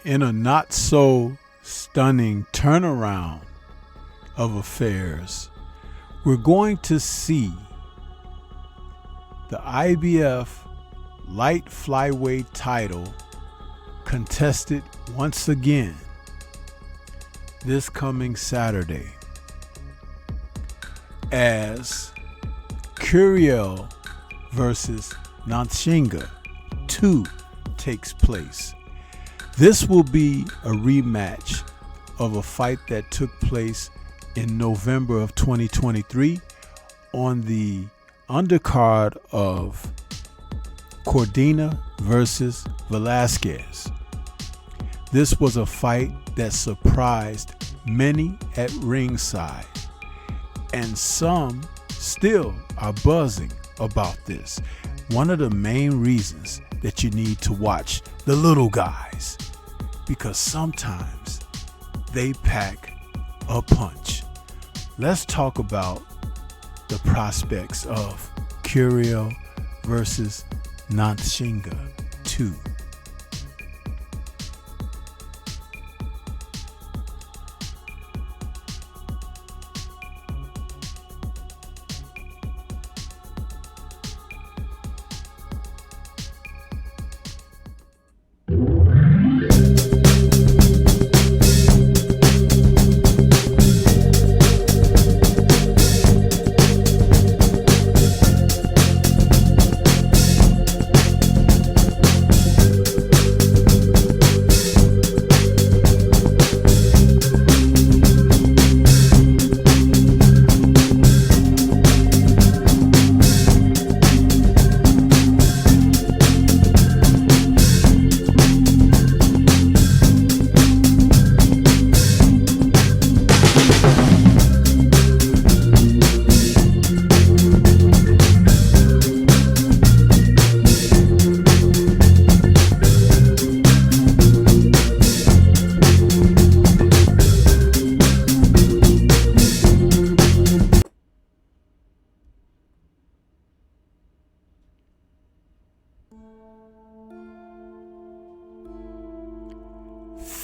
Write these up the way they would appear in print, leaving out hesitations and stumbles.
In a not so stunning turnaround of affairs, we're going to see the IBF light flyweight title contested once again this coming Saturday as Curiel versus Nontshinga 2 takes place. This will be a rematch of a fight that took place in November of 2023 on the undercard of Cordina versus Velasquez. This was a fight that surprised many at ringside, and some still are buzzing about this. One of the main reasons that you need to watch the little guys, because sometimes they pack a punch. Let's talk about the prospects of Curiel versus Nontshinga 2.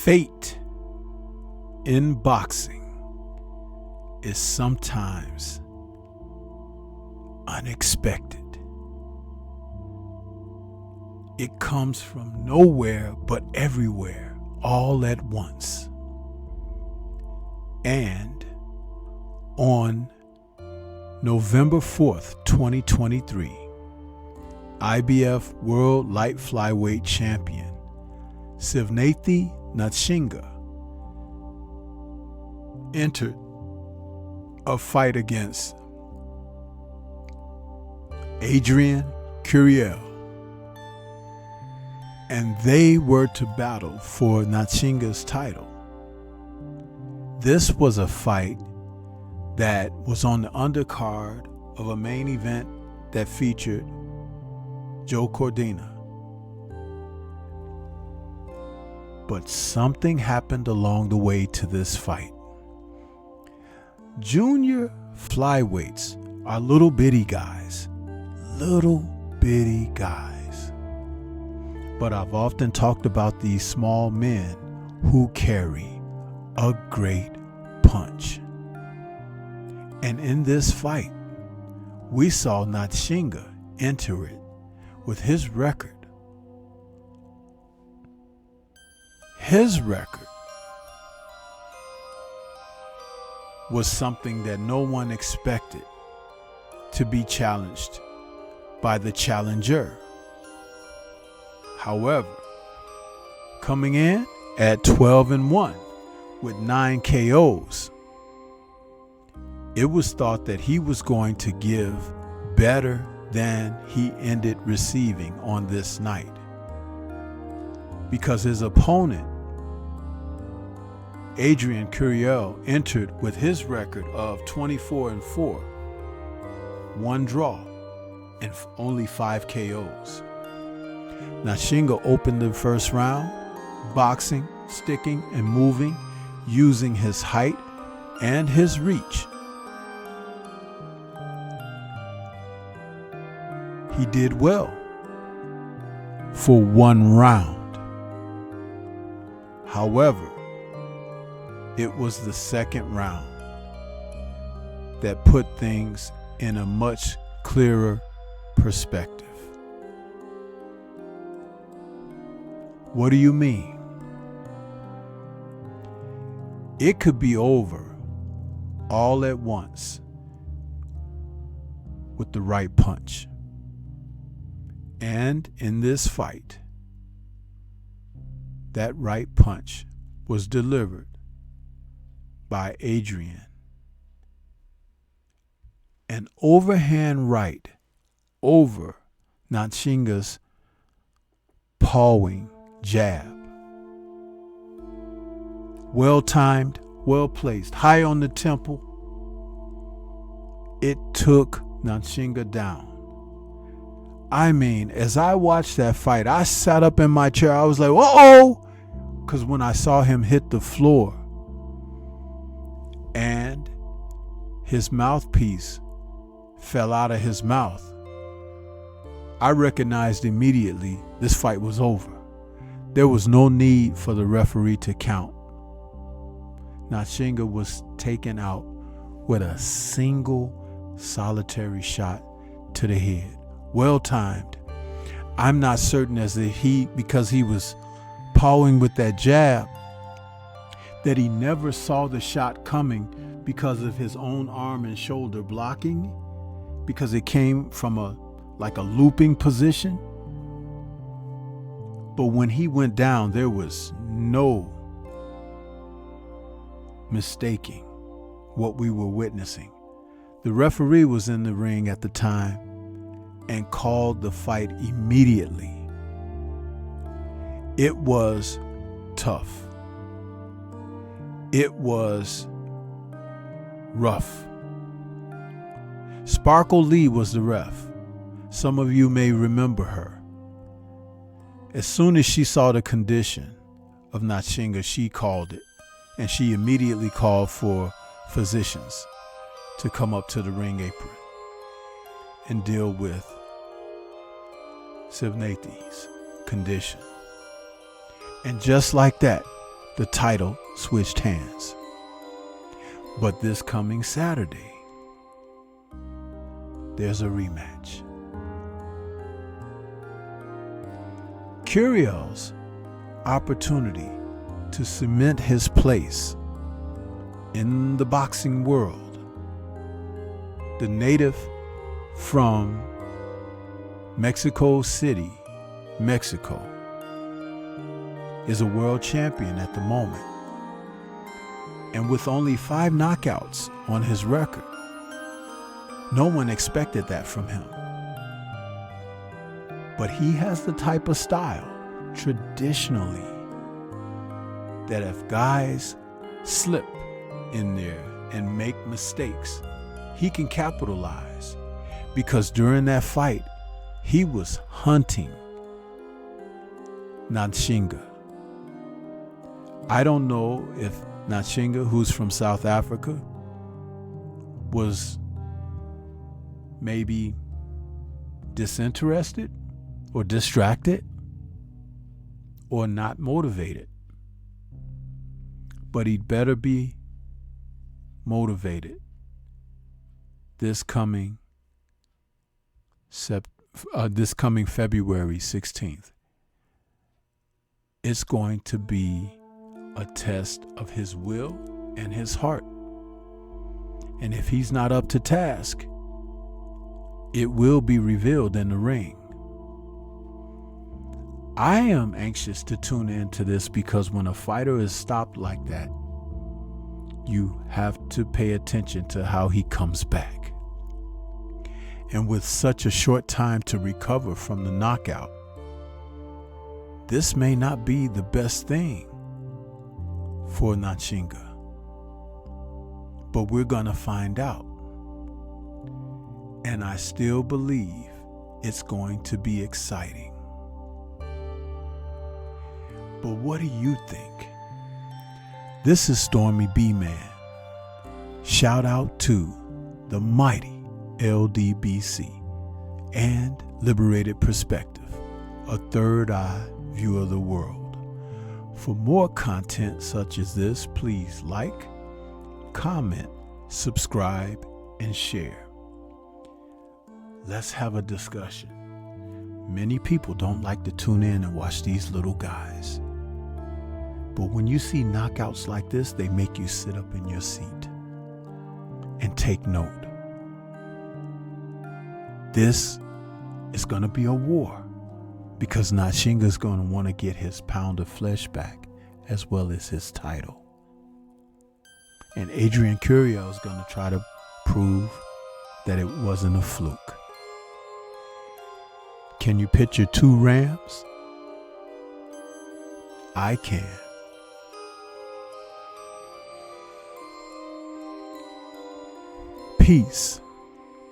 Fate in boxing is sometimes unexpected. It comes from nowhere but everywhere all at once. And on November 4th, 2023, IBF World Light Flyweight Champion Flukethe Nontshinga entered a fight against Adrian Curiel, and they were to battle for Nontshinga's title. This was a fight that was on the undercard of a main event that featured Joe Cordina. But something happened along the way to this fight. Junior flyweights are little bitty guys. Little bitty guys. But I've often talked about these small men who carry a great punch. And in this fight, we saw Nontshinga enter it with his record. His record was something that no one expected to be challenged by the challenger. However, coming in at 12-1 with 9 KOs, it was thought that he was going to give better than he ended receiving on this night, because his opponent, Adrian Curiel, entered with his record of 24-4, 1 draw, and only 5 KOs. Nontshinga opened the first round, boxing, sticking, and moving, using his height and his reach. He did well for 1 round. However, it was the second round that put things in a much clearer perspective. What do you mean? It could be over all at once with the right punch. And in this fight, that right punch was delivered by Adrian. An overhand right over Nontshinga's pawing jab. Well timed, well placed, high on the temple. It took Nontshinga down. I mean, as I watched that fight, I sat up in my chair. I was like, uh-oh! Because when I saw him hit the floor and his mouthpiece fell out of his mouth, I recognized immediately this fight was over. There was no need for the referee to count. Nontshinga was taken out with a single solitary shot to the head. Well timed. I'm not certain as if because he was pawing with that jab, that he never saw the shot coming because of his own arm and shoulder blocking, because it came from a looping position. But when he went down, there was no mistaking what we were witnessing. The referee was in the ring at the time and called the fight immediately. It was tough. It was rough. Sparkle Lee was the ref. Some of you may remember her. As soon as she saw the condition of Nontshinga, she called it, and she immediately called for physicians to come up to the ring apron and deal with Flukethe's condition. And just like that, the title switched hands. But this coming Saturday, there's a rematch. Curiel's opportunity to cement his place in the boxing world. The native from Mexico City, Mexico, is a world champion at the moment. And with only 5 knockouts on his record, no one expected that from him. But he has the type of style, traditionally, that if guys slip in there and make mistakes, he can capitalize. Because during that fight, he was hunting Nontshinga. I don't know if Nontshinga, who's from South Africa, was maybe disinterested or distracted or not motivated. But he'd better be motivated this coming February 16th. It's going to be a test of his will and his heart. And if he's not up to task, it will be revealed in the ring. I am anxious to tune into this because when a fighter is stopped like that, you have to pay attention to how he comes back. And with such a short time to recover from the knockout, this may not be the best thing for Nontshinga. But we're gonna find out. And I still believe it's going to be exciting. But what do you think? This is Stormy B-Man. Shout out to the mighty LDBC and Liberated Perspective, a third eye view of the world. For more content such as this, please like, comment, subscribe, and share. Let's have a discussion. Many people don't like to tune in and watch these little guys. But when you see knockouts like this, they make you sit up in your seat and take note. This is going to be a war because Nontshinga is going to want to get his pound of flesh back as well as his title. And Curiel is going to try to prove that it wasn't a fluke. Can you picture two rams? I can. Peace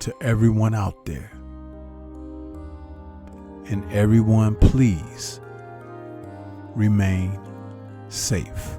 to everyone out there. And everyone, please remain safe.